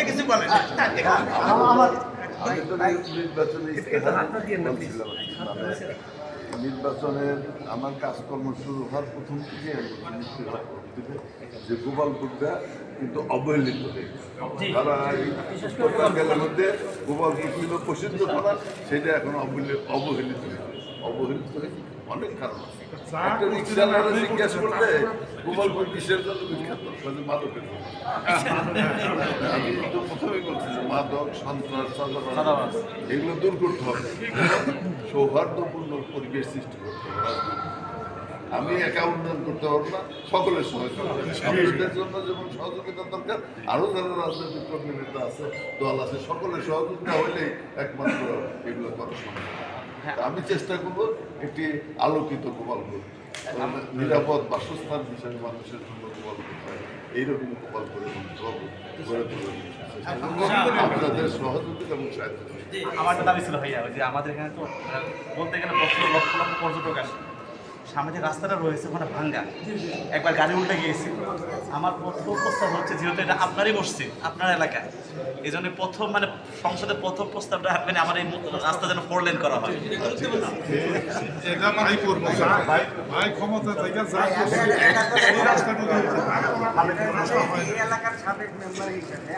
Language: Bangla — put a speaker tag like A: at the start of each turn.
A: কিছু বলেন
B: নির্বাচনের আমার কাজকর্ম শুরু হওয়ার প্রথম থেকে যে গোপালপুরটা কিন্তু অবহেলিত হয়েছে। তারা এই উত্তরবঙ্গের মধ্যে গোপালপুর ছিল প্রসিদ্ধ করা, সেটা এখন অবহেলিত হয়েছে। অবহেলিত হয়েছে অনেক কারণ আছে। একটা রিক্সাওয়ালা জিজ্ঞেস করলে গোপালপুর কিসের জন্য বিখ্যাত? মাদকের জন্য। আমি তো প্রথমেই বলছি যে মাদক, সন্ত্রাস, চাঁদাবাজ এগুলো দূর করতে হবে, সৌহার্দ্যপূর্ণ পরিবেশ সৃষ্টি করতে হবে। আমি একা উন্নয়ন করতে পারবো না, সকলের সহায়তা মানুষদের জন্য যেমন সহযোগিতা দরকার, আরও যারা রাজনৈতিক কর্মী নেতা আছে, দল আছে, সকলের সহযোগিতা হলেই একমাত্র এগুলো করা সম্ভব। আমি চেষ্টা করবো একটি আলোকিত গোপালপুর, নিরাপদ বাসস্থান হিসেবে মানুষের জন্য গোপালপুর হয়, এইরকম গোপালপুরের গড়ে তোলার আপনাদের সহযোগিতা এবং সাহায্য।
A: আমার একটা দাবি ছিল ভাইয়া, যে আমাদের এখানে তো বলতে গেলে লক্ষ লক্ষ পর্যটক আসে, সামনে যে রাস্তাটা রয়েছে ওখানে ভাঙ্গা, একবার গাড়ি উল্টে গিয়েছি। আমার প্রস্তাব হচ্ছে, যেহেতু এটা আপনারই মসজিদ, আপনার এলাকায়, এই জন্য প্রথম মানে সংসদের প্রথম প্রস্তাবটা মানে আমার এই রাস্তা যেন 4 লেন করা হয়।
C: এলাকার সাবেক মেম্বার হিসেবে